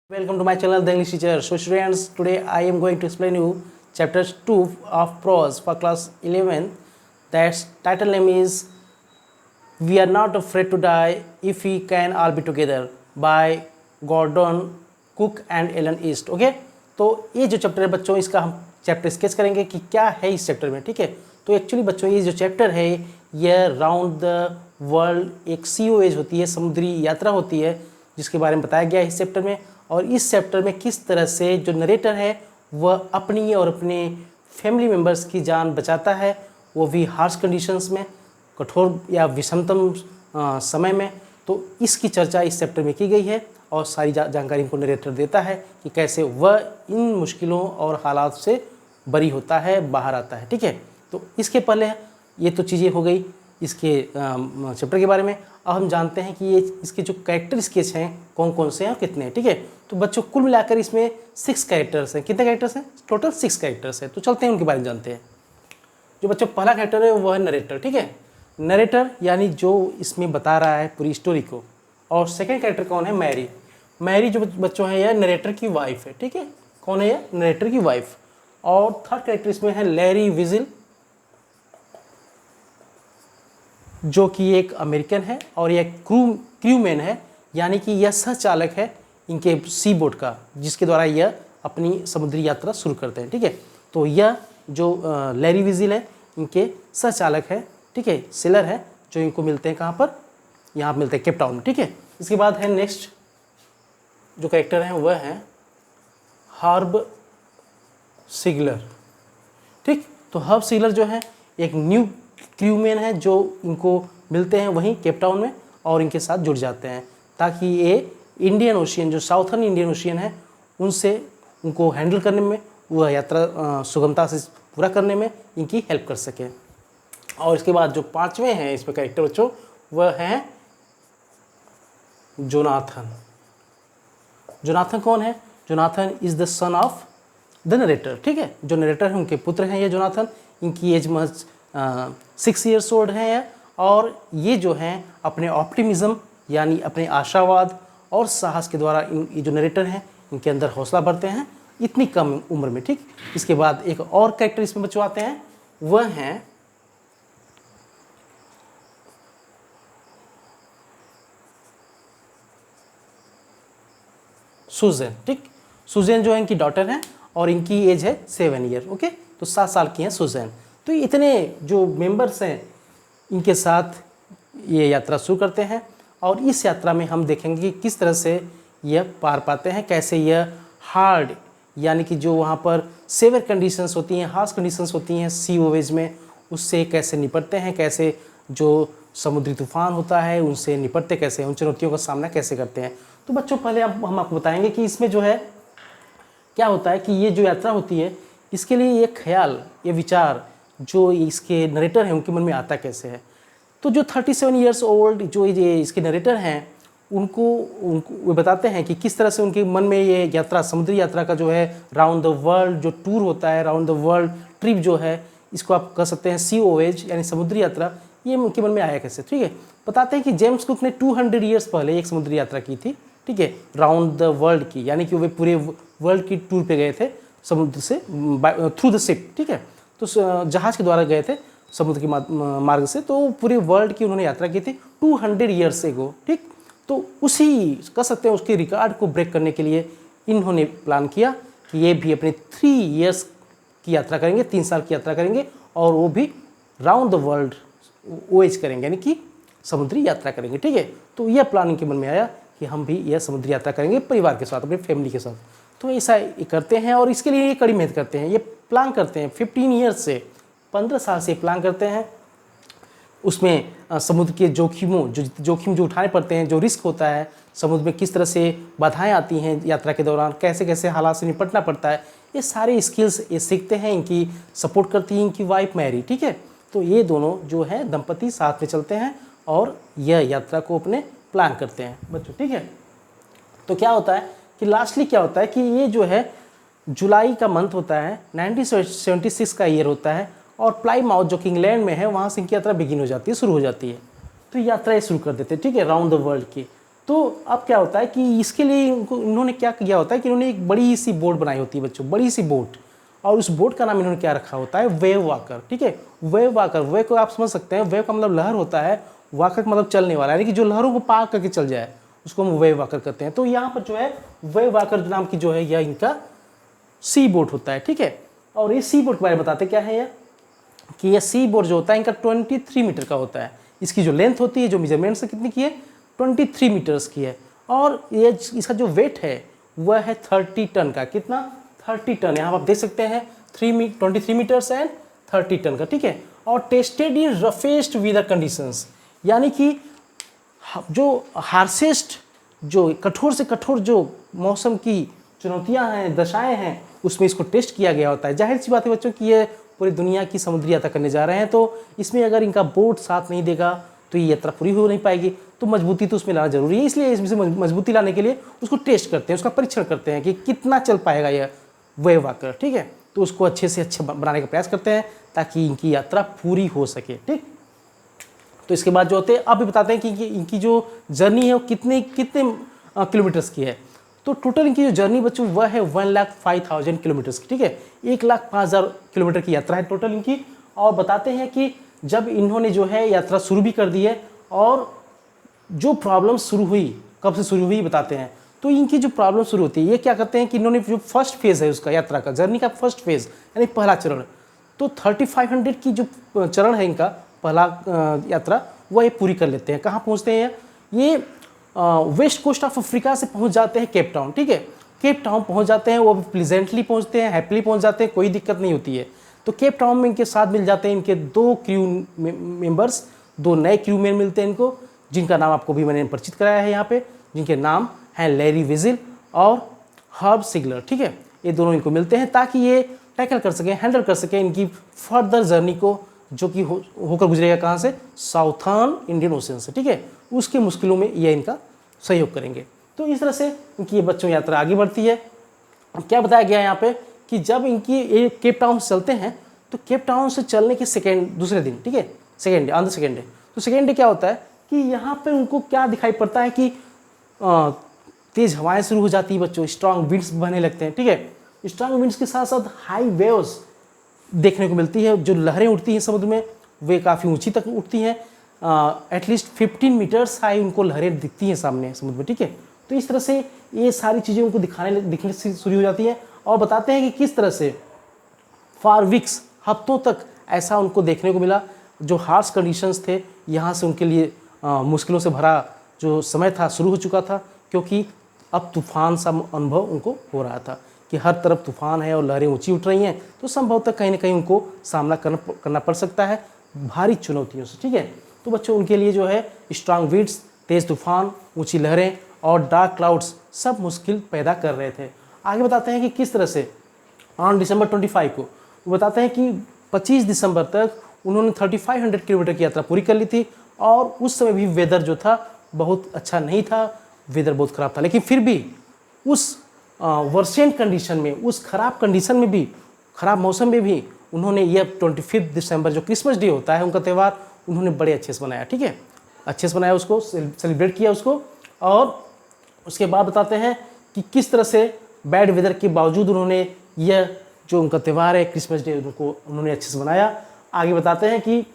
Welcome to my channel The English Teacher. So students, today I am going to explain you chapter 2 of prose for class 11. That title name is We Are Not Afraid to Die If We Can All Be Together by Gordon Cook and Ellen East. Okay, तो ये जो chapter है बच्चों, इसका हम chapter sketch करेंगे कि क्या है इस चैप्टर में. ठीक है, तो एक्चुअली बच्चों ये जो चैप्टर है यह राउंड द वर्ल्ड एक सी वॉयेज होती है, समुद्री यात्रा होती है, जिसके बारे में बताया गया है इस चैप्टर में. और इस चैप्टर में किस तरह से जो नरेटर है वह अपनी और अपने फैमिली मेम्बर्स की जान बचाता है, वो भी हार्श कंडीशंस में, कठोर या विषमतम समय में. तो इसकी चर्चा इस चैप्टर में की गई है और सारी जानकारी इनको नरेटर देता है कि कैसे वह इन मुश्किलों और हालात से बरी होता है, बाहर आता है. ठीक है, तो इसके पहले ये तो चीज़ें हो गई इसके चैप्टर के बारे में. अब हम जानते हैं कि ये इसके जो कैरेक्टर स्केच हैं कौन कौन से हैं और कितने हैं. ठीक है, तो बच्चों कुल मिलाकर इसमें 6 कैरेक्टर्स हैं. कितने कैरेक्टर्स हैं? टोटल 6 कैरेक्टर्स हैं. तो चलते हैं उनके बारे में जानते हैं. जो बच्चों पहला कैरेक्टर है वह है नरेटर. ठीक है, नरेटर यानी जो इसमें बता रहा है पूरी स्टोरी को. और सेकेंड कैरेक्टर कौन है? मैरी. मैरी जो बच्चों है यह नरेटर की वाइफ है. ठीक है, कौन है यह? नरेटर की वाइफ. और थर्ड कैरेक्टर इसमें है लैरी विजिल, जो कि एक अमेरिकन है और यह क्रूमैन है, यानी कि यह सहचालक है इनके सी बोट का, जिसके द्वारा यह अपनी समुद्री यात्रा शुरू करते हैं. ठीक है, तो यह जो लैरी विजिल है इनके सहचालक है. ठीक है, सेलर है, जो इनको मिलते हैं कहाँ पर? यहाँ मिलते हैं केप टाउन में. ठीक है, इसके बाद है नेक्स्ट जो कैरेक्टर हैं वह है हर्ब सिगलर. ठीक, तो हर्ब सिगलर जो है एक न्यू क्रूमैन है जो इनको मिलते हैं वहीं केप टाउन में और इनके साथ जुड़ जाते हैं, ताकि ये इंडियन ओशियन जो साउथर्न इंडियन ओशियन है उनसे उनको हैंडल करने में, वह यात्रा सुगमता से पूरा करने में इनकी हेल्प कर सके. और इसके बाद जो पांचवें हैं इसमें कैरेक्टर बच्चों वह हैं जोनाथन. जोनाथन कौन है? Jonathan is the son of the narrator. ठीक है, जो नरेटर हैं उनके पुत्र हैं ये जोनाथन. इनकी एज महज 6 ईयर्स ओल्ड हैं ये. और ये जो हैं अपने ऑप्टिमिज्म यानी अपने आशावाद और साहस के द्वारा ये जो नरेटर हैं इनके अंदर हौसला भरते हैं इतनी कम उम्र में. ठीक, इसके बाद एक और कैरेक्टर इसमें बच्चों आते हैं, वह हैं सुजैन. ठीक, सुजैन जो है इनकी डॉटर है और इनकी एज है 7 ईयर. ओके, तो 7 साल की हैं सुजैन. तो इतने जो मेंबर्स हैं इनके साथ ये यात्रा शुरू करते हैं और इस यात्रा में हम देखेंगे कि किस तरह से यह पार पाते हैं, कैसे यह हार्ड यानी कि जो वहाँ पर सेवर कंडीशंस होती हैं, हार्श कंडीशंस होती हैं सी वॉयेज में, उससे कैसे निपटते हैं, कैसे जो समुद्री तूफान होता है उनसे निपटते कैसे हैं, उन चुनौतियों का सामना कैसे करते हैं. तो बच्चों पहले अब हम आपको बताएंगे कि इसमें जो है क्या होता है कि ये जो यात्रा होती है इसके लिए ये ख्याल, ये विचार जो इसके नरेटर हैं उनके मन में आता कैसे है. तो जो 37 ईयर्स ओल्ड जो ये इसके नरेटर हैं उनको वो बताते हैं कि किस तरह से उनके मन में ये यात्रा, समुद्री यात्रा का जो है राउंड द वर्ल्ड जो टूर होता है, राउंड द वर्ल्ड ट्रिप जो है, इसको आप कह सकते हैं सी वॉयेज यानी समुद्री यात्रा, ये उनके मन में आया कैसे. ठीक है, बताते हैं कि जेम्स कुक ने 200 ईयर्स पहले एक समुद्री यात्रा की थी. ठीक है, राउंड द वर्ल्ड की, यानी कि वे पूरे वर्ल्ड की टूर पे गए थे समुद्र से, थ्रू द शिप. ठीक है, तो जहाज़ के द्वारा गए थे समुद्र के मार्ग से. तो पूरे वर्ल्ड की उन्होंने यात्रा की थी 200 ईयर्स एगो. ठीक, तो उसी कह सकते हैं उसके रिकॉर्ड को ब्रेक करने के लिए इन्होंने प्लान किया कि ये भी अपने 3 ईयर्स की यात्रा करेंगे, 3 साल की यात्रा करेंगे और वो भी राउंड द वर्ल्ड वॉयेज करेंगे, यानी कि समुद्री यात्रा करेंगे. ठीक है, तो यह प्लान इनके मन में आया कि हम भी यह समुद्री यात्रा करेंगे परिवार के साथ, अपनी फैमिली के साथ. तो ऐसा करते हैं और इसके लिए ये कड़ी मेहनत करते हैं, ये प्लान करते हैं 15 ईयर्स से, 15 साल से प्लान करते हैं. उसमें समुद्र के जोखिम जो उठाने पड़ते हैं, जो रिस्क होता है समुद्र में, किस तरह से बाधाएं आती हैं यात्रा के दौरान, कैसे कैसे हालात से निपटना पड़ता है, ये सारे स्किल्स ये सीखते हैं. इनकी सपोर्ट करती है इनकी वाइफ मैरी. ठीक है, तो ये दोनों जो है दंपति साथ में चलते हैं और यह यात्रा को अपने प्लान करते हैं बच्चों. ठीक है, तो क्या होता है कि लास्टली क्या होता है कि ये जो है जुलाई का मंथ होता है, 1976 का ईयर होता है और प्लाईमाउथ जो कि इंग्लैंड में है वहाँ से इनकी यात्रा बिगिन हो जाती है, शुरू हो जाती है. तो यात्रा ये शुरू कर देते हैं. ठीक है, राउंड द वर्ल्ड की. तो अब क्या होता है कि इसके लिए इन्होंने क्या किया होता है कि इन्होंने एक बड़ी सी बोट बनाई होती है बच्चों, बड़ी सी बोट, और उस बोट का नाम इन्होंने क्या रखा होता है, वेव वाकर। ठीक है, वेव वाकर, वेव को आप समझ सकते हैं, वेव का मतलब लहर होता है, वाकर का मतलब चलने वाला, यानी कि जो लहरों को पार करके चल जाए उसको हम वेव वाकर कहते हैं। तो यहाँ पर जो है वेव वाकर नाम की जो है यह इनका सी बोट होता है। ठीक है, और ये सी बोट के बारे में बताते क्या है यह, कि यह सी बोट जो होता है इनका 23 मीटर का होता है। इसकी जो लेंथ होती है, जो मेजरमेंट से कितनी की है, 23 मीटर्स की है। और ये इसका जो वेट है वह है 30 टन का। कितना, 30 टन। यहाँ आप देख सकते हैं 23 मीटर्स एंड 30 टन का। ठीक है, और tested in roughest weather conditions, यानी कि जो हार्शेस्ट, जो कठोर से कठोर जो मौसम की चुनौतियां हैं, दशाएं हैं, उसमें इसको टेस्ट किया गया होता है। जाहिर सी बात है बच्चों कि ये पूरी दुनिया की समुद्री यात्रा करने जा रहे हैं, तो इसमें अगर इनका बोट साथ नहीं देगा तो ये यात्रा पूरी हो नहीं पाएगी। तो मजबूती तो उसमें लाना जरूरी है, इसलिए इसमें से मजबूती लाने के लिए उसको टेस्ट करते हैं, उसका परीक्षण करते हैं कि कितना चल पाएगा यह वेव वाकर। ठीक है, तो उसको अच्छे से अच्छा बनाने का प्रयास करते हैं ताकि इनकी यात्रा पूरी हो सके। ठीक, तो इसके बाद जो होते हैं अब भी बताते हैं कि इनकी जो जर्नी है वो कितने किलोमीटर्स की है। तो टोटल इनकी जो जर्नी बच्चों वह है 1,05,000 किलोमीटर्स की। ठीक है, 1,05,000 किलोमीटर की यात्रा है टोटल इनकी। और बताते हैं कि जब इन्होंने जो है यात्रा शुरू भी कर दी है, और जो प्रॉब्लम शुरू हुई, कब से शुरू हुई बताते हैं। तो इनकी जो प्रॉब्लम शुरू होती है, ये क्या करते हैं कि इन्होंने जो फर्स्ट फेज़ है उसका, यात्रा का, जर्नी का फर्स्ट फेज़ यानी पहला चरण, तो 3500 की जो चरण है इनका पहला यात्रा, वह ये पूरी कर लेते हैं। कहाँ पहुँचते हैं ये वेस्ट कोस्ट ऑफ अफ्रीका से पहुँच जाते हैं केप टाउन। ठीक है, केप टाउन पहुँच जाते हैं, वो प्लीजेंटली पहुँचते हैं, हैप्पीली पहुँच जाते हैं, कोई दिक्कत नहीं होती है। तो केप टाउन में इनके साथ मिल जाते हैं इनके 2 क्रू मेंबर्स, 2 नए क्रू मेन मिलते हैं इनको, जिनका नाम आपको भी मैंने परिचित कराया है यहाँ पे, जिनके नाम हैं लैरी विजिल और हर्ब सिगलर। ठीक है, ये दोनों इनको मिलते हैं ताकि ये टैकल कर सकें, हैंडल कर सकें इनकी फर्दर जर्नी को, जो कि होकर गुजरेगा कहाँ से, साउथर्न इंडियन ओशन से। ठीक है, उसकी मुश्किलों में ये इनका सहयोग करेंगे। तो इस तरह से इनकी ये बच्चों यात्रा आगे बढ़ती है। क्या बताया गया है यहाँ पे कि जब इनकी ये केप टाउन से चलते हैं, तो केप टाउन से चलने के दूसरे दिन, ठीक है, second day, on the second day, तो सेकेंड डे क्या होता है कि यहाँ पे उनको क्या दिखाई पड़ता है कि तेज़ हवाएं शुरू हो जाती है बच्चों, स्ट्रॉन्ग विंड्स बहने लगते हैं। ठीक है, स्ट्रॉन्ग विंड्स के साथ साथ हाई वेव्स देखने को मिलती है, जो लहरें उठती हैं समुद्र में वे काफ़ी ऊंची तक उठती हैं, एटलीस्ट 15 मीटर्स हाई उनको लहरें दिखती हैं सामने समुद्र में। ठीक है, तो इस तरह से ये सारी चीज़ें उनको दिखने से शुरू हो जाती हैं, और बताते हैं कि किस तरह से फॉर वीक्स, हफ्तों तक ऐसा उनको देखने को मिला। जो हार्श कंडीशंस थे, यहाँ से उनके लिए मुश्किलों से भरा जो समय था शुरू हो चुका था, क्योंकि अब तूफान सा अनुभव उनको हो रहा था कि हर तरफ तूफान है और लहरें ऊंची उठ रही हैं, तो संभवतः कहीं ना कहीं उनको सामना करना पड़ सकता है भारी चुनौतियों से। ठीक है, तो बच्चों उनके लिए जो है स्ट्रांग विंड्स, तेज़ तूफान, ऊंची लहरें और डार्क क्लाउड्स सब मुश्किल पैदा कर रहे थे। आगे बताते हैं कि किस तरह से ऑन December 25 को वो बताते हैं कि 25 दिसंबर तक उन्होंने 3500 किलोमीटर की यात्रा पूरी कर ली थी, और उस समय भी वेदर जो था बहुत अच्छा नहीं था, वेदर बहुत ख़राब था, लेकिन फिर भी उस वर्सेंट कंडीशन में, उस ख़राब कंडीशन में भी, ख़राब मौसम में भी उन्होंने यह 25 दिसंबर जो क्रिसमस डे होता है उनका त्यौहार, उन्होंने बड़े अच्छे से मनाया। ठीक है, अच्छे से मनाया, उसको सेलिब्रेट किया उसको। और उसके बाद बताते हैं कि किस तरह से बैड वेदर के बावजूद उन्होंने यह जो उनका त्यौहार है क्रिसमस डे उन्होंने अच्छे से मनाया। आगे बताते हैं कि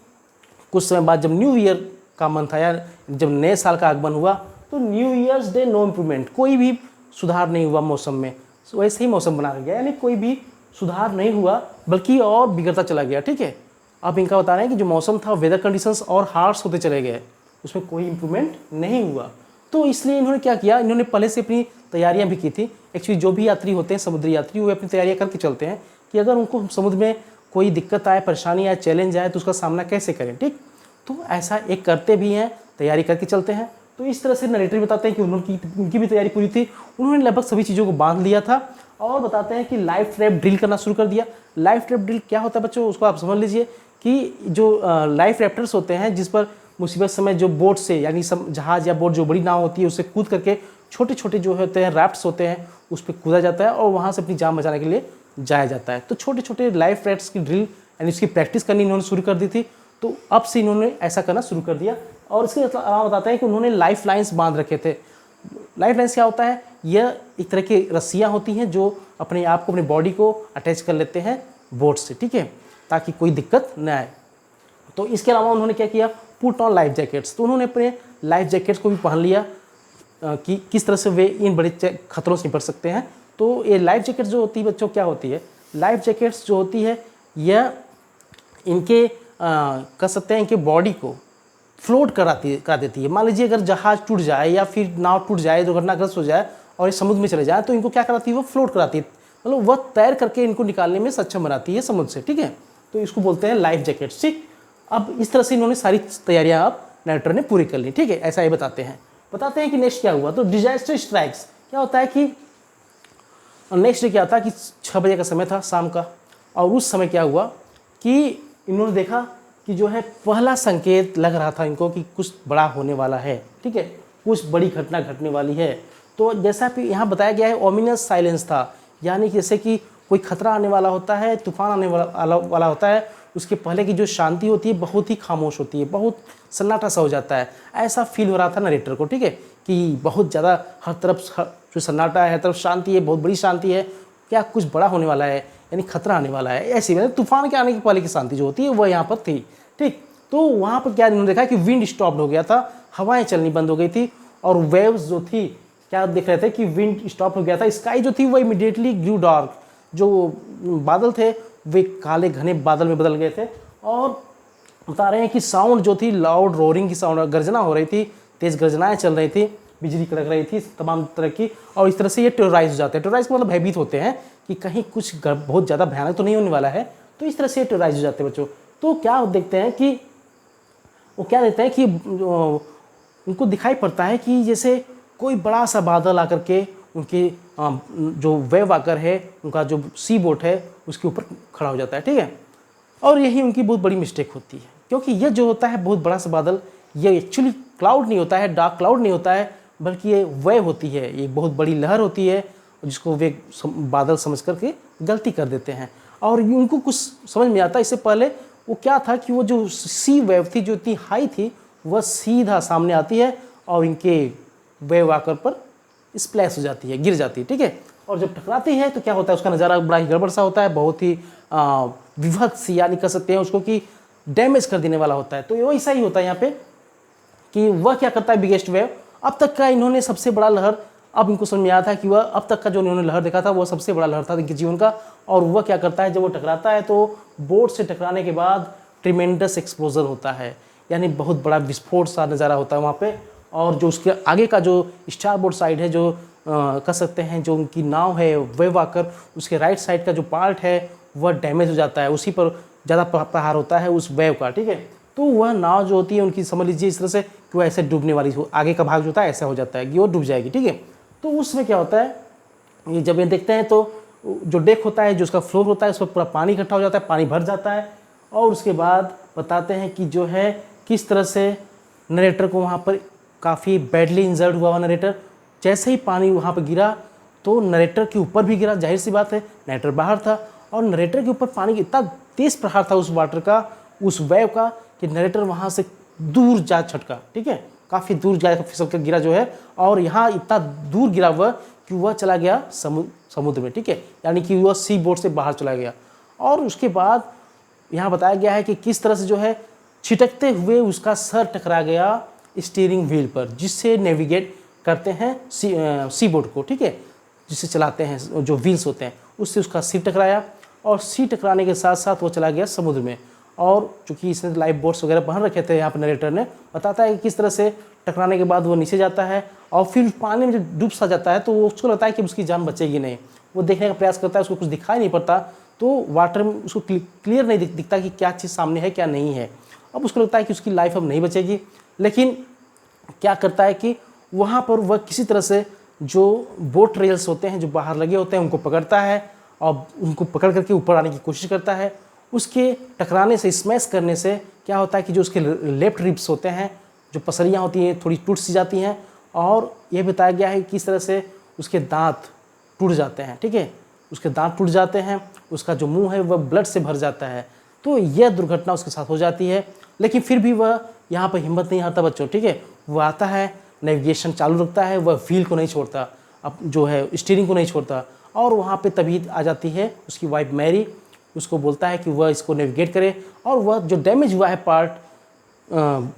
कुछ समय बाद जब न्यू ईयर का मंथ आया, जब नए साल का आगमन हुआ, तो new year's day no improvement, कोई भी सुधार नहीं हुआ मौसम में, वैसे ही मौसम बना गया, यानी कोई भी सुधार नहीं हुआ बल्कि और बिगड़ता चला गया। ठीक है, अब इनका बता रहे हैं कि जो मौसम था, वेदर कंडीशंस और हार्श होते चले गए, उसमें कोई इम्प्रूवमेंट नहीं हुआ। तो इसलिए इन्होंने क्या किया, इन्होंने पहले से अपनी तैयारियां भी की थी। एक्चुअली जो भी यात्री होते हैं, समुद्री यात्री, वो अपनी तैयारियां करके चलते हैं कि अगर उनको समुद्र में कोई दिक्कत आए, परेशानी आए, चैलेंज आए, तो उसका सामना कैसे करें। ठीक, तो ऐसा एक करते भी हैं, तैयारी करके चलते हैं। तो इस तरह से नरेटर बताते हैं कि उनकी भी तैयारी पूरी थी, उन्होंने लगभग सभी चीज़ों को बांध लिया था। और बताते हैं कि लाइफ ट्रैप ड्रिल करना शुरू कर दिया। लाइफ ट्रैप ड्रिल क्या होता है बच्चों, उसको आप समझ लीजिए कि जो लाइफ रैप्टर्स होते हैं, जिस पर मुसीबत समय जो बोट से, यानी जहाज़ या बोट जो बड़ी नाव होती है, उससे कूद करके छोटे छोटे जो होते हैं रैफ्ट्स होते हैं, उस पर कूदा जाता है और वहाँ से अपनी जान बचाने के लिए जाया जाता है। तो छोटे छोटे लाइफ रैफ्ट्स की ड्रिल यानी उसकी प्रैक्टिस करनी इन्होंने शुरू कर दी थी। तो अब से इन्होंने ऐसा करना शुरू कर दिया। और इसके अलावा बताते हैं कि उन्होंने लाइफ लाइन्स बांध रखे थे, लाइफ लाइन्स क्या होता है, यह एक तरह की रस्सियाँ होती हैं जो अपने आप को, अपनी बॉडी को अटैच कर लेते हैं बोट से, ठीक है, ताकि कोई दिक्कत न आए। तो इसके अलावा उन्होंने क्या किया, पुट ऑन लाइफ जैकेट्स, तो उन्होंने अपने लाइफ जैकेट्स को भी पहन लिया कि किस तरह से वे इन बड़े खतरों से निपट सकते हैं। तो ये लाइफ जैकेट्स जो होती है बच्चों, क्या होती है, लाइफ जैकेट्स जो होती है यह इनके कह सकते हैं इनके बॉडी को फ्लोट करा देती है। मान लीजिए अगर जहाज़ टूट जाए या फिर नाव टूट जाए, दुर्घटनाग्रस्त हो जाए और ये समुद्र में चले जाए, तो इनको क्या कराती है, वो फ्लोट कराती है, मतलब वह तैर करके इनको निकालने में सक्षम बनाती है समुद्र से, ठीक है। तो इसको बोलते हैं लाइफ जैकेट्स, ठीक। अब इस तरह से इन्होंने सारी तैयारियां अब नरेटर ने पूरी कर ली, ठीक है, ऐसा ये बताते हैं कि नेक्स्ट क्या हुआ। तो डिजास्टर स्ट्राइक्स क्या होता है कि नेक्स्ट डे क्या था कि 6 बजे का समय था शाम का, और उस समय क्या हुआ कि इन्होंने देखा कि जो है पहला संकेत लग रहा था इनको कि कुछ बड़ा होने वाला है, ठीक है, कुछ बड़ी घटना घटने वाली है। तो जैसा कि यहाँ बताया गया है, ओमिनस साइलेंस था, यानी जैसे कि कोई खतरा आने वाला होता है, तूफान आने वाला होता है, उसके पहले की जो शांति होती है बहुत ही खामोश होती है, बहुत सन्नाटा सा हो जाता है, ऐसा फील हो रहा था नरेटर को, ठीक है, कि बहुत ज़्यादा हर तरफ जो सन्नाटा है, हर तरफ शांति है, बहुत बड़ी शांति है, क्या कुछ बड़ा होने वाला है, यानी खतरा आने वाला है, ऐसी मतलब तूफान के आने की पहले की शांति जो होती है वह यहाँ पर थी, ठीक। तो वहाँ पर क्या इन्होंने देखा कि विंड स्टॉप हो गया था, हवाएं चलनी बंद हो गई थी, और वेव्स जो थी क्या देख रहे थे कि विंड स्टॉप हो गया था, स्काई जो थी वो इमीडिएटली ग्रू डार्क, जो बादल थे वे काले घने बादल में बदल गए थे, और बता रहे हैं कि साउंड जो थी लाउड रोरिंग की साउंड, गर्जना हो रही थी, तेज़ गर्जनाएं चल रही थी, बिजली कड़क रही थी तमाम तरह की, और इस तरह से ये टेरराइज हो जाते हैं। टेरराइज का मतलब भयभीत होते हैं कि कहीं कुछ बहुत ज़्यादा भयानक तो नहीं होने वाला है, तो इस तरह से ये टेरराइज हो जाते हैं बच्चों। तो क्या देखते हैं कि वो क्या देखते हैं कि उनको दिखाई पड़ता है कि जैसे कोई बड़ा सा बादल आकर के उनके जो वेव आकर है, उनका जो सी बोट है उसके ऊपर खड़ा हो जाता है, ठीक है। और यही उनकी बहुत बड़ी मिस्टेक होती है, क्योंकि यह जो होता है बहुत बड़ा सा बादल, ये एक्चुअली क्लाउड नहीं होता है, डार्क क्लाउड नहीं होता है, बल्कि ये वेव होती है, ये बहुत बड़ी लहर होती है, जिसको वे बादल समझ करके गलती कर देते हैं। और उनको कुछ समझ में आता है, इससे पहले वो क्या था कि वो जो सी वेव थी जो इतनी हाई थी, वह सीधा सामने आती है और इनके वेव आकर पर स्प्लैश हो जाती है, गिर जाती है, ठीक है। और जब टकराती है तो क्या होता है, उसका नज़ारा बड़ा ही गड़बड़ सा होता है, बहुत ही विभत्स यानी कह सकते हैं उसको कि डैमेज कर देने वाला होता है। तो वो ऐसा ही होता है यहाँ पे कि वह क्या करता है, बिगेस्ट वेव, अब तक का इन्होंने सबसे बड़ा लहर, अब इनको समझ में आया था कि वह अब तक का जो इन्होंने लहर देखा था वह सबसे बड़ा लहर था इनके जीवन का। और वह क्या करता है, जब वो टकराता है तो बोट से टकराने के बाद ट्रिमेंडस एक्सप्लोजर होता है, यानी बहुत बड़ा विस्फोट सा नज़ारा होता है वहाँ पे। और जो उसके आगे का जो स्टारबोर्ड साइड है, जो कह सकते हैं जो उनकी नाव है, वेव आकर उसके राइट साइड का जो पार्ट है वह डैमेज हो जाता है, उसी पर ज़्यादा प्रहार होता है उस वेव का, ठीक है। तो वह नाव जो होती है उनकी, समझ लीजिए इस तरह से कि वह ऐसे डूबने वाली हो, आगे का भाग जो होता है ऐसा हो जाता है कि वो डूब जाएगी, ठीक है। तो उसमें क्या होता है, ये जब ये देखते हैं तो जो डेक होता है, जो उसका फ्लोर होता है, उस पर पूरा पानी इकट्ठा हो जाता है, पानी भर जाता है। और उसके बाद बताते हैं कि जो है किस तरह से नरेटर को वहाँ पर काफ़ी बैडली इंजर्ड हुआ नरेटर, जैसे ही पानी वहाँ पर गिरा तो नरेटर के ऊपर भी गिरा, जाहिर सी बात है, नरेटर बाहर था और नरेटर के ऊपर पानी इतना तेज़ प्रहार था उस वाटर का, उस वेव का, कि नरेटर वहाँ से दूर जा छटका, ठीक है, काफ़ी दूर जाकर फिसल कर गिरा जो है। और यहाँ इतना दूर गिरा वह कि वह चला गया समुद्र में, ठीक है, यानी कि वह सी बोट से बाहर चला गया। और उसके बाद यहाँ बताया गया है कि किस तरह से जो है छिटकते हुए उसका सर टकरा गया स्टीयरिंग व्हील पर, जिससे नेविगेट करते हैं सी बोट को, ठीक है, जिससे चलाते हैं जो व्हील्स होते हैं, उससे उसका सिर टकराया। और सिर टकराने के साथ साथ वो चला गया समुद्र में। और चूँकि इसने लाइफ बोट्स वगैरह पहन रखे थे, यहाँ पर नरेटर ने बताता है कि किस तरह से टकराने के बाद वो नीचे जाता है और फिर पानी में जब डूब सा जाता है तो वो उसको लगता है कि उसकी जान बचेगी नहीं। वो देखने का प्रयास करता है, उसको कुछ दिखाई नहीं पड़ता, तो वाटर में उसको क्लियर नहीं दिखता कि क्या चीज़ सामने है क्या नहीं है। अब उसको लगता है कि उसकी लाइफ अब नहीं बचेगी, लेकिन क्या करता है कि वहाँ पर वह किसी तरह से जो बोट रेल्स होते हैं जो बाहर लगे होते हैं उनको पकड़ता है और उनको पकड़ करके ऊपर आने की कोशिश करता है। उसके टकराने से, स्मैश करने से क्या होता है कि जो उसके लेफ्ट रिब्स होते हैं, जो पसलियाँ होती हैं, थोड़ी टूट सी जाती हैं। और यह बताया गया है कि किस तरह से उसके दांत टूट जाते हैं, ठीक है, उसके दांत टूट जाते हैं, उसका जो मुंह है वह ब्लड से भर जाता है। तो यह दुर्घटना उसके साथ हो जाती है, लेकिन फिर भी वह यहाँ पर हिम्मत नहीं हारता बच्चों, ठीक है। वो आता है, नेविगेशन चालू रखता है, वह व्हील को नहीं छोड़ता, अब जो है स्टीयरिंग को नहीं छोड़ता। और वहाँ पे तभी आ जाती है उसकी वाइफ मैरी, उसको बोलता है कि वह इसको नेविगेट करे और वह जो डैमेज हुआ है पार्ट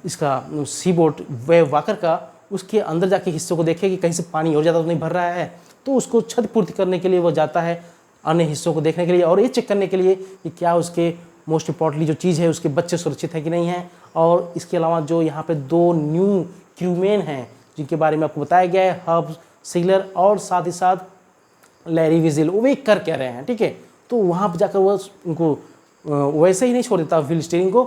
इसका सी बोट वेव वाकर का, उसके अंदर जाके हिस्सों को देखे कि कहीं से पानी और ज़्यादा तो नहीं भर रहा है। तो उसको क्षतिपूर्ति करने के लिए वह जाता है अन्य हिस्सों को देखने के लिए और ये चेक करने के लिए कि क्या उसके मोस्ट इम्पॉर्टेंटली जो चीज़ है उसके बच्चे सुरक्षित हैं कि नहीं हैं। और इसके अलावा जो यहाँ पे 2 न्यू क्रूमैन हैं जिनके बारे में आपको बताया गया है, हर्ब सिगलर और साथ ही साथ लैरी विजिल, वे कर क्या रहे हैं, ठीक है। तो वहाँ पर जाकर वह उनको वैसे ही नहीं छोड़ देता व्हील स्टीयरिंग को,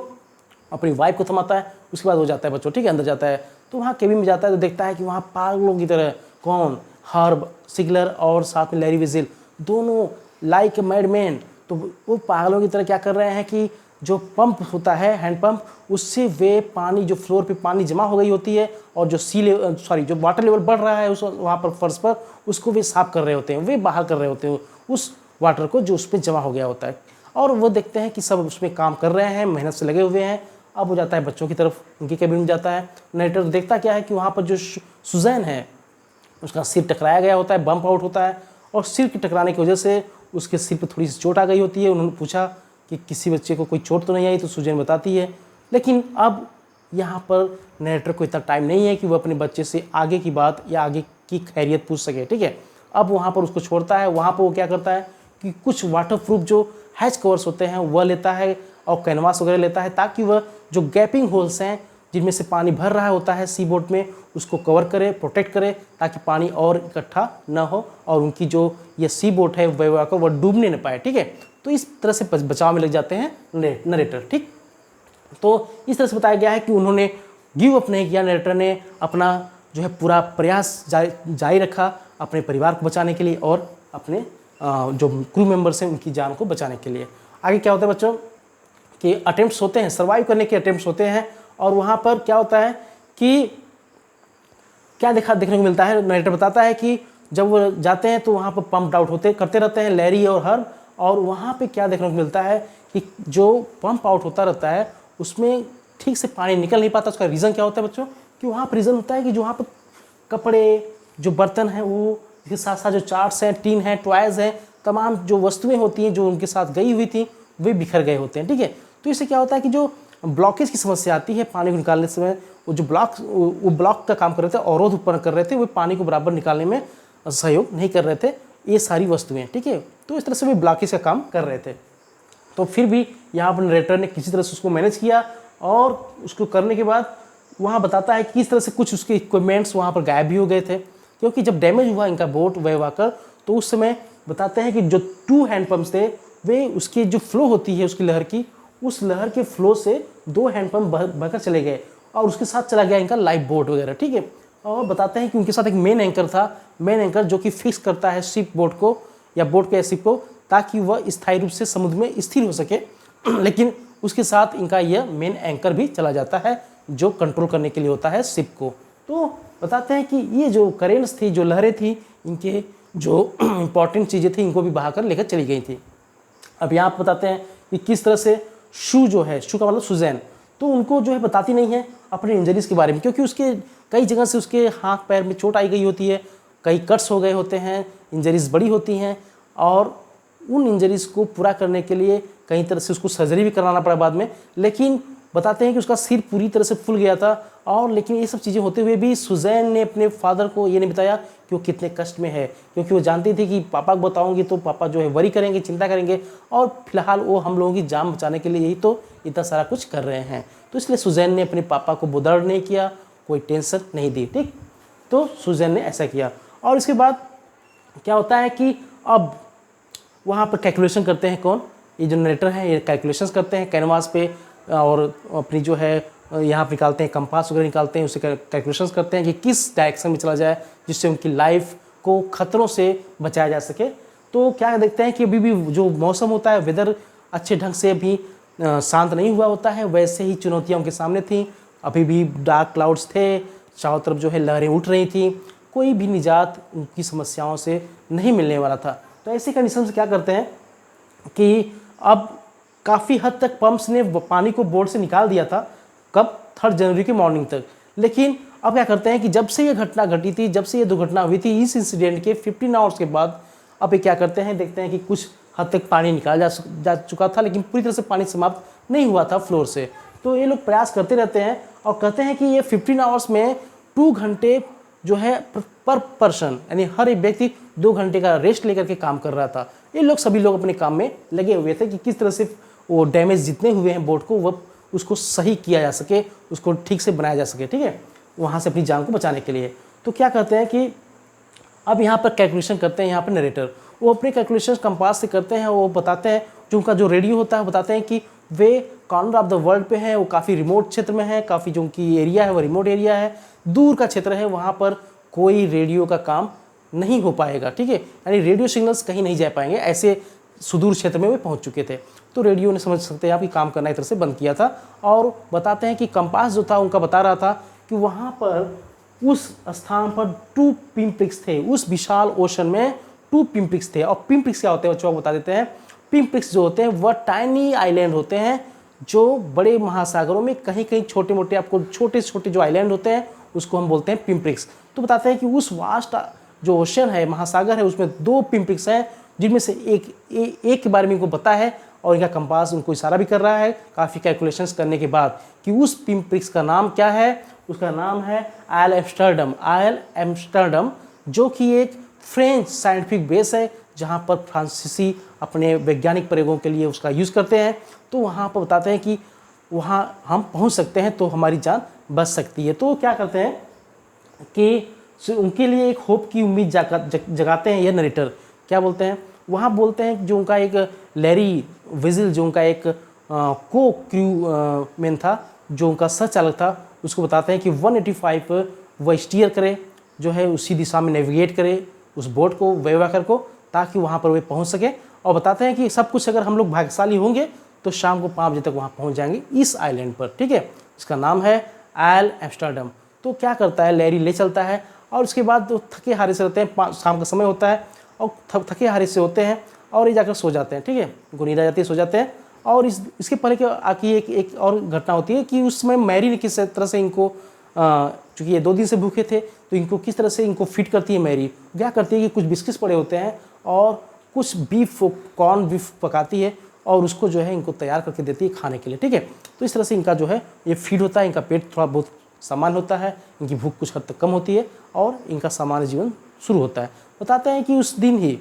अपनी वाइफ को थमाता है, उसके बाद वो जाता है बच्चों, ठीक है, अंदर जाता है। तो वहाँ केबिन में जाता है तो देखता है कि वहाँ पागलों की तरह कौन, हर्ब सिगलर और साथ में लैरी विजिल, दोनों लाइक मैडमैन, तो वो पागलों की तरह क्या कर रहे हैं कि जो पंप होता है हैंड पंप, उससे वे पानी जो फ्लोर पे पानी जमा हो गई होती है और जो जो वाटर लेवल बढ़ रहा है उस वहाँ पर फर्श पर, उसको वे साफ कर रहे होते हैं, वे बाहर कर रहे होते हैं उस वाटर को जो उस पर जमा हो गया होता है। और वो देखते हैं कि सब उसमें काम कर रहे हैं, मेहनत से लगे हुए हैं। अब वो जाता है बच्चों की तरफ, उनके कैबिन में जाता है। नरेटर देखता क्या है कि वहाँ पर जो सुजैन है उसका सिर टकराया गया होता है, बम्प आउट होता है और सिर के टकराने की वजह से उसके सिर पर थोड़ी सी चोट आ गई होती है। उन्होंने पूछा कि किसी बच्चे को कोई चोट तो नहीं आई, तो सुजैन बताती है। लेकिन अब यहाँ पर नरेटर को इतना टाइम नहीं है कि वो अपने बच्चे से आगे की बात या आगे की खैरियत पूछ सके, ठीक है। अब वहाँ पर उसको छोड़ता है। वहाँ पर वो क्या करता है कि कुछ वाटर प्रूफ जो हैच कवर्स होते हैं वह लेता है और कैनवास वगैरह लेता है, ताकि वह जो गैपिंग होल्स हैं जिनमें से पानी भर रहा होता है सी बोट में, उसको कवर करे, प्रोटेक्ट करे, ताकि पानी और इकट्ठा ना हो और उनकी जो ये सी बोट है वह डूबने न पाए, ठीक है। तो इस तरह से बचाव में लग जाते हैं नरेटर, ठीक। तो इस तरह से बताया गया है कि उन्होंने गिव अप नहीं किया, नरेटर ने अपना जो है पूरा प्रयास जारी रखा अपने परिवार को बचाने के लिए और अपने जो क्रू मेंबर्स हैं उनकी जान को बचाने के लिए। आगे क्या होता है बच्चों कि अटेम्प्ट्स होते हैं, सर्वाइव करने के अटेम्प्ट्स होते हैं। और वहाँ पर क्या होता है कि क्या देखने को मिलता है, नरेटर बताता है कि जब वो जाते हैं तो वहाँ पर पंप आउट करते रहते हैं लैरी और हर्ब, और वहाँ पे क्या देखने को मिलता है कि जो पंप आउट होता रहता है उसमें ठीक से पानी निकल नहीं पाता। उसका रीज़न क्या होता है बच्चों कि वहाँ पर रीज़न होता है कि जो वहाँ पर कपड़े, जो बर्तन हैं, वो इसके साथ साथ जो चार्ट्स हैं, टीन हैं, टॉयज़ हैं, तमाम जो वस्तुएं होती हैं जो उनके साथ गई हुई थी वे बिखर गए होते हैं, ठीक है। तो इससे क्या होता है कि जो ब्लॉकेज की समस्या आती है पानी को निकालने समय, वो जो ब्लॉक का काम कर रहे थे, अवरोध उत्पन्न कर रहे थे, वे पानी को बराबर निकालने में सहयोग नहीं कर रहे थे ये सारी वस्तुएं, ठीक है। तो इस तरह से वे ब्लॉकेज का काम कर रहे थे। तो फिर भी यहाँ पर नरेटर ने किसी तरह से उसको मैनेज किया और उसको करने के बाद वहाँ बताता है कि किस तरह से कुछ उसके इक्विपमेंट्स वहाँ पर गायब भी हो गए थे, क्योंकि जब डैमेज हुआ इनका बोट वेव वाकर, तो उस समय बताते हैं कि जो 2 हैंड पंप्स थे वे उसकी जो फ्लो होती है उसकी लहर की, उस लहर के फ्लो से 2 हैंड पंप बहकर चले गए और उसके साथ चला गया इनका लाइफ बोट वगैरह, ठीक है। और बताते हैं कि उनके साथ एक मेन एंकर था, मेन एंकर जो कि फिक्स करता है शिप बोट को या बोट के शिप को, ताकि वह स्थायी रूप से समुद्र में स्थिर हो सके। लेकिन उसके साथ इनका यह मेन एंकर भी चला जाता है जो कंट्रोल करने के लिए होता है शिप को। तो बताते हैं कि ये जो करेंट्स थी, जो लहरें थी, इनके जो इंपॉर्टेंट चीज़ें थी इनको भी बहाकर लेकर चली गई थी। अब यहाँ पर बताते हैं कि किस तरह से शू जो है, शू का मतलब सुजैन, तो उनको जो है बताती नहीं है अपने इंजरीज के बारे में, क्योंकि उसके कई जगह से उसके हाथ पैर में चोट आई गई होती है, कई कट्स हो गए होते हैं, इंजरीज बड़ी होती हैं और उन इंजरीज को पूरा करने के लिए कई तरह से उसको सर्जरी भी कराना पड़ा बाद में। लेकिन बताते हैं कि उसका सिर पूरी तरह से फूल गया था और लेकिन ये सब चीज़ें होते हुए भी सुजैन ने अपने फादर को ये नहीं बताया कि वो कितने कष्ट में है, क्योंकि वो जानती थी कि पापा को बताऊंगी तो पापा जो है वरी करेंगे, चिंता करेंगे और फिलहाल वो हम लोगों की जान बचाने के लिए यही तो इतना सारा कुछ कर रहे हैं। तो इसलिए सुजैन ने अपने पापा को बुदड़ नहीं किया, कोई टेंशन नहीं दी, ठीक। तो सुजैन ने ऐसा किया। और इसके बाद क्या होता है कि अब वहाँ पर कैलकुलेशन करते हैं कौन, ये जो नरेटर हैं ये कैलकुलेशंस करते हैं कैनवास पे और अपनी जो है यहाँ पर निकालते हैं, कंपास वगैरह निकालते हैं, उससे कैलकुलेशंस करते हैं कि किस डायरेक्शन में चला जाए जिससे उनकी लाइफ को खतरों से बचाया जा सके। तो क्या देखते हैं कि अभी भी जो मौसम होता है, वेदर अच्छे ढंग से अभी शांत नहीं हुआ होता है, वैसे ही चुनौतियाँ उनके सामने थीं। अभी भी डार्क क्लाउड्स थे, चारों तरफ जो है लहरें उठ रही थी, कोई भी निजात उनकी समस्याओं से नहीं मिलने वाला था। तो ऐसे कंडीशन से क्या करते हैं कि अब काफ़ी हद तक पंप्स ने पानी को बोर्ड से निकाल दिया था, कब 3 जनवरी की मॉर्निंग तक। लेकिन अब क्या करते हैं कि जब से ये घटना घटी थी, जब से ये दुर्घटना हुई थी, इस इंसिडेंट के 15 आवर्स के बाद अब ये क्या करते हैं, देखते हैं कि कुछ हद तक पानी निकाल जा चुका था, लेकिन पूरी तरह से पानी समाप्त नहीं हुआ था फ्लोर से। तो ये लोग प्रयास करते रहते हैं और कहते हैं कि ये 15 आवर्स में 2 घंटे जो है पर पर्सन, यानी हर एक व्यक्ति 2 घंटे का रेस्ट लेकर के काम कर रहा था। ये लोग सभी लोग अपने काम में लगे हुए थे कि किस तरह से वो डैमेज जितने हुए हैं बोट को, वो उसको सही किया जा सके, उसको ठीक से बनाया जा सके, ठीक है, वहाँ से अपनी जान को बचाने के लिए। तो क्या करते हैं कि अब यहाँ पर कैलकुलेशन करते हैं, यहाँ पर नरेटर वो अपने कैलकुलेशन कंपास से करते हैं। वो बताते हैं, जो उनका जो रेडियो होता है, बताते हैं कि वे कॉर्नर ऑफ द वर्ल्ड पे है, वो काफ़ी रिमोट क्षेत्र में है, काफ़ी जो उनकी एरिया है वो रिमोट एरिया है, दूर का क्षेत्र है, वहाँ पर कोई रेडियो का काम नहीं हो पाएगा, ठीक है, यानी रेडियो सिग्नल्स कहीं नहीं जा पाएंगे, ऐसे सुदूर क्षेत्र में वे पहुँच चुके थे। तो रेडियो ने समझ सकते हैं आप कि काम करना एक तरह से बंद किया था। और बताते हैं कि कंपास जो था उनका बता रहा था कि वहाँ पर उस स्थान पर 2 पिनप्रिक्स थे, उस विशाल ओशन में 2 पिनप्रिक्स थे। और पिनप्रिक्स क्या होते हैं बच्चों, बता देते हैं। पिनप्रिक्स जो होते हैं वह टाइनी आइलैंड होते हैं, जो बड़े महासागरों में कहीं कहीं छोटे मोटे, आपको छोटे छोटे जो आइलैंड होते हैं उसको हम बोलते हैं पिनप्रिक्स। तो बताते हैं कि उस वास्ट जो ओशन है, महासागर है, उसमें 2 पिनप्रिक्स हैं, जिनमें से एक के बारे में इनको पता है और इनका कंपास उनको इशारा भी कर रहा है काफ़ी कैलकुलेशंस करने के बाद कि उस पिनप्रिक्स का नाम क्या है। उसका नाम है आयल एम्स्टर्डम, जो कि एक फ्रेंच साइंटिफिक बेस है, जहाँ पर फ्रांसीसी अपने वैज्ञानिक प्रयोगों के लिए उसका यूज़ करते हैं। तो वहाँ पर बताते हैं कि वहाँ हम पहुँच सकते हैं तो हमारी जान बच सकती है। तो क्या करते हैं कि उनके लिए एक होप की उम्मीद जगाते हैं ये नरेटर। क्या बोलते हैं, वहाँ बोलते हैं जो उनका एक लैरी विजिल, जो उनका एक को क्रू मैन था, जो उनका सह चालक था, उसको बताते हैं कि 185 वह स्टीयर करे, जो है उसी दिशा में नेविगेट करे उस बोट को, वेवाकर को, ताकि वहाँ पर वे पहुँच सके। और बताते हैं कि सब कुछ अगर हम लोग भाग्यशाली होंगे तो शाम को 5 बजे तक वहाँ पहुँच जाएंगे इस आइलैंड पर, ठीक है। इसका नाम है आयल एम्स्टर्डम। तो क्या करता है, लैरी ले चलता है और उसके बाद तो थके हारे से रहते हैं, शाम का समय होता है और थके हारे से होते हैं और ये जाकर सो जाते हैं, ठीक है, उनको नींद आ जाती है, सो जाते हैं। और इसके पहले क्या आकी एक और घटना होती है कि उस समय मैरी ने किस तरह से इनको, चूँकि ये 2 दिन से भूखे थे, तो इनको किस तरह से इनको फिट करती है मैरी। क्या करती है कि कुछ बिस्किट्स पड़े होते हैं और कुछ कॉर्न बीफ पकाती है और उसको जो है इनको तैयार करके देती है खाने के लिए, ठीक है। तो इस तरह से इनका जो है ये फीड होता है, इनका पेट थोड़ा बहुत सामान्य होता है, इनकी भूख कुछ हद तक कम होती है और इनका सामान्य जीवन शुरू होता है। बताते हैं कि उस दिन ही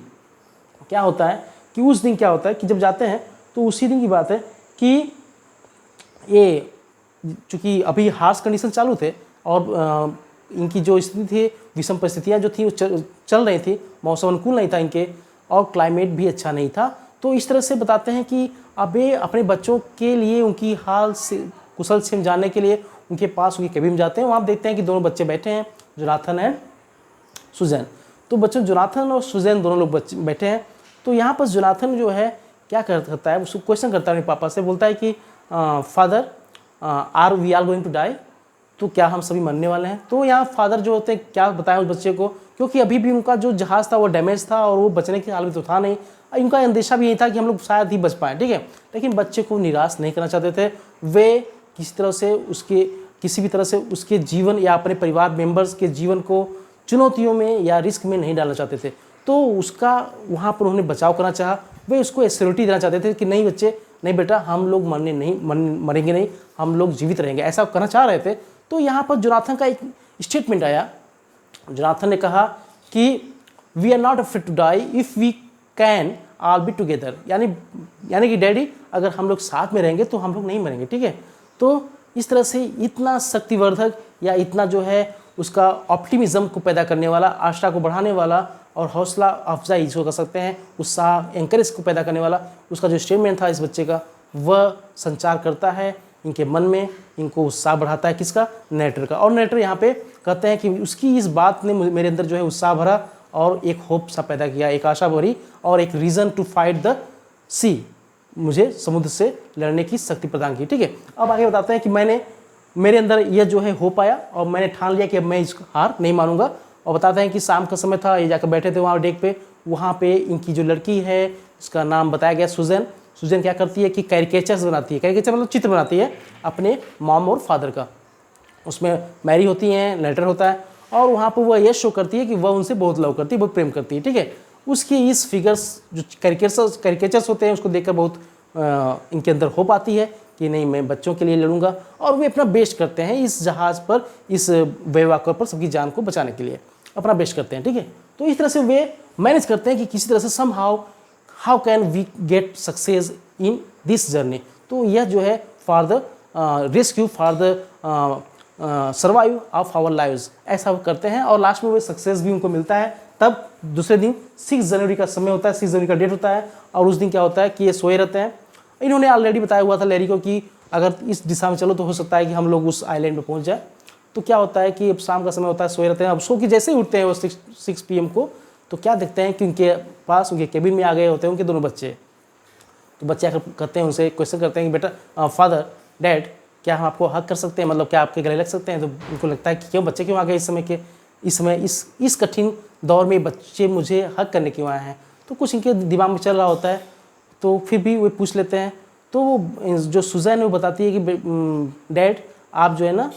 क्या होता है कि जब जाते हैं तो उसी दिन की बात है कि ये चूँकि अभी हार्श कंडीशन चालू थे और इनकी जो स्थिति थी, विषम परिस्थितियाँ जो थी वो चल रही थी, मौसम अनुकूल नहीं था इनके और क्लाइमेट भी अच्छा नहीं था। तो इस तरह से बताते हैं कि अब ये अपने बच्चों के लिए उनकी हाल से कुशल क्षेम जानने के लिए उनके पास उनकी केबिन में जाते हैं। वहाँ देखते हैं कि दोनों बच्चे बैठे हैं, जोनाथन एंड सुजैन। तो बच्चों जोनाथन और सुजैन दोनों लोग बैठे हैं। तो यहाँ पर जोनाथन जो है क्या करता है, उसको क्वेश्चन करता है अपने पापा से, बोलता है कि father we are going to die, तो क्या हम सभी मरने वाले हैं। तो यहाँ फादर जो होते हैं क्या बताएं उस बच्चे को, क्योंकि अभी भी उनका जो जहाज़ था वो डैमेज था और वो बचने की हालत तो था नहीं। इनका अंदेशा भी यही था कि हम लोग शायद ही बच पाएँ, ठीक है। लेकिन बच्चे को निराश नहीं करना चाहते थे, वे किसी भी तरह से उसके जीवन या अपने परिवार मेंबर्स के जीवन को चुनौतियों में या रिस्क में नहीं डालना चाहते थे। तो उसका वहाँ पर उन्होंने बचाव करना चाहा, वे उसको एश्योरिटी देना चाहते थे कि नहीं बच्चे, नहीं बेटा, हम लोग मरेंगे नहीं, हम लोग जीवित रहेंगे, ऐसा करना चाह रहे थे। तो यहाँ पर जोनाथन का एक स्टेटमेंट आया। जोनाथन ने कहा कि we are not afraid to die if we can all be together, यानी कि डैडी अगर हम लोग साथ में रहेंगे तो हम लोग नहीं मरेंगे, ठीक है। तो इस तरह से इतना शक्तिवर्धक या इतना जो है उसका ऑप्टिमिज्म को पैदा करने वाला, आशा को बढ़ाने वाला और हौसला अफजाई इसको कर सकते हैं, उत्साह एंकरेज को पैदा करने वाला उसका जो स्टेटमेंट था इस बच्चे का, वह संचार करता है इनके मन में, इनको उत्साह बढ़ाता है, किसका, नरेटर का। और नरेटर यहाँ पे कहते हैं कि उसकी इस बात ने मेरे अंदर जो है उत्साह भरा और एक होप सा पैदा किया, एक आशा भरी और एक रीज़न टू फाइट द सी, मुझे समुद्र से लड़ने की शक्ति प्रदान की, ठीक है। अब आगे बताते हैं कि मेरे अंदर यह जो है होप आया और मैंने ठान लिया कि अब मैं इसको हार नहीं मानूंगा। और बताते हैं कि शाम का समय था, ये जाकर बैठे थे वहाँ डेक पे, वहाँ पे इनकी जो लड़की है इसका नाम बताया गया सुजैन। सुजैन क्या करती है कि कैरिकेचर्स बनाती है, कैरिकेचर मतलब चित्र बनाती है अपने मॉम और फादर का। उसमें मैरी होती हैं, लेटर होता है, और वहाँ पर वह ये शो करती है कि वह उनसे बहुत लव करती है, बहुत प्रेम करती है, ठीक है। उसकी इस फिगर्स जो कैरिकेचर्स होते हैं उसको देखकर बहुत इनके अंदर होप आती है कि नहीं, मैं बच्चों के लिए लड़ूंगा, और वे अपना बेस्ट करते हैं इस जहाज़ पर, इस बेवाकर पर सबकी जान को बचाने के लिए अपना बेस्ट करते हैं, ठीक है। तो इस तरह से वे मैनेज करते हैं कि किसी तरह से somehow can we get success in this journey. तो यह जो है for the rescue, for the survive of our lives, ऐसा वो करते हैं, और लास्ट में वो सक्सेस भी उनको मिलता है। तब दूसरे दिन 6 जनवरी का समय होता है, 6 जनवरी का डेट होता है, और उस दिन क्या होता है कि ये सोए रहते हैं। इन्होंने ऑलरेडी बताया हुआ था लैरी को कि अगर इस दिशा में चलो तो हो सकता है कि हम लोग उस आइलैंड पे पहुंच जाए। तो क्या होता है कि अब शाम का समय होता है, सोए रहते हैं। अब सो के जैसे ही उठते हैं वो 6 PM को, तो क्या देखते हैं कि उनके पास, उनके केबिन में आ गए होते हैं उनके दोनों बच्चे। तो बच्चे आकर कहते हैं, उनसे क्वेश्चन करते हैं कि बेटा, फादर, डैड, क्या हम आपको हक कर सकते हैं, मतलब क्या आपके गले लग सकते हैं। तो उनको लगता है कि क्यों, बच्चे क्यों आ गए इस समय इस कठिन दौर में बच्चे मुझे हक करने क्यों आए हैं। तो कुछ इनके दिमाग में चल रहा होता है, तो फिर भी वे पूछ लेते हैं। तो वो जो सुजैन है वो बताती है कि डैड, आप जो है ना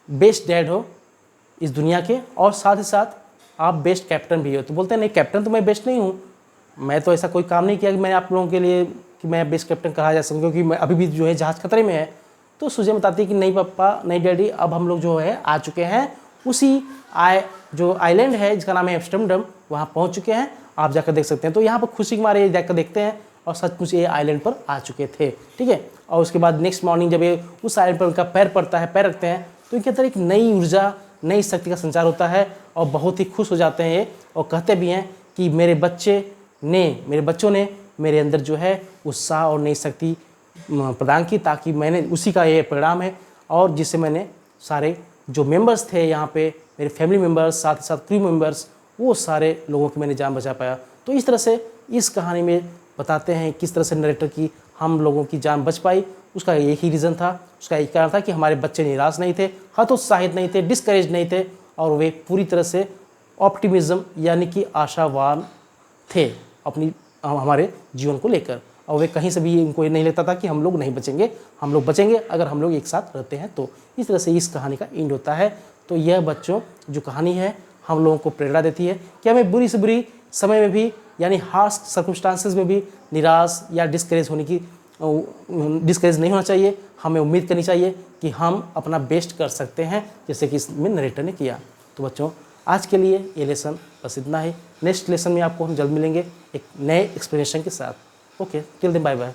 बेस्ट डैड हो इस दुनिया के, और साथ ही साथ आप बेस्ट कैप्टन भी हो। तो बोलते हैं नहीं, कैप्टन तो मैं बेस्ट नहीं हूँ, मैं तो ऐसा कोई काम नहीं किया कि मैं आप लोगों के लिए कि मैं बेस्ट कैप्टन कहा जा सकूँ, क्योंकि मैं अभी भी जो है जहाज़ खतरे में है। तो सुजैन बताती है कि नहीं पापा, नहीं डैडी, अब हम लोग जो है आ चुके हैं उसी जो आइलैंड है जिसका नाम है एम्स्टर्डम, वहाँ पहुँच चुके हैं, आप जाकर देख सकते हैं। तो यहाँ पर खुशी के मारे जाकर देखते हैं, और सचमुच ये आइलैंड पर आ चुके थे, ठीक है। और उसके बाद नेक्स्ट मॉर्निंग जब ये उस आइलैंड पर उनका पैर पड़ता है, पैर रखते हैं, तो इनके अंदर एक नई ऊर्जा, नई शक्ति का संचार होता है, और बहुत ही खुश हो जाते हैं ये, और कहते भी हैं कि मेरे बच्चों ने मेरे अंदर जो है उत्साह और नई शक्ति प्रदान की, ताकि मैंने उसी का ये परिणाम है, और जिससे मैंने सारे जो मेंबर्स थे यहाँ पे, मेरे फैमिली मेंबर्स, साथ ही साथ क्रू मेंबर्स, वो सारे लोगों की मैंने जान बचा पाया। तो इस तरह से इस कहानी में बताते हैं किस तरह से नरेटर की हम लोगों की जान बच पाई। उसका एक ही रीज़न था, उसका एक कारण था कि हमारे बच्चे निराश नहीं थे, हतोत्साहित नहीं थे, डिस्करेज नहीं थे, और वे पूरी तरह से ऑप्टिमिज्म यानी कि आशावान थे अपनी हमारे जीवन को लेकर। और वे कहीं से भी इनको ये नहीं लगता था कि हम लोग नहीं बचेंगे, हम लोग बचेंगे अगर हम लोग एक साथ रहते हैं। तो इस तरह से इस कहानी का एंड होता है। तो यह बच्चों जो कहानी है हम लोगों को प्रेरणा देती है कि हमें बुरी से बुरी समय में भी, यानी हार्श सर्कमस्टांसेस में भी निराश या डिस्करेज नहीं होना चाहिए। हमें उम्मीद करनी चाहिए कि हम अपना बेस्ट कर सकते हैं, जैसे कि इसमें नरेटर ने किया। तो बच्चों, आज के लिए ये लेसन बस इतना ही। नेक्स्ट लेसन में आपको हम जल्द मिलेंगे एक नए एक्सप्लेनेशन के साथ। Okay, till then bye bye.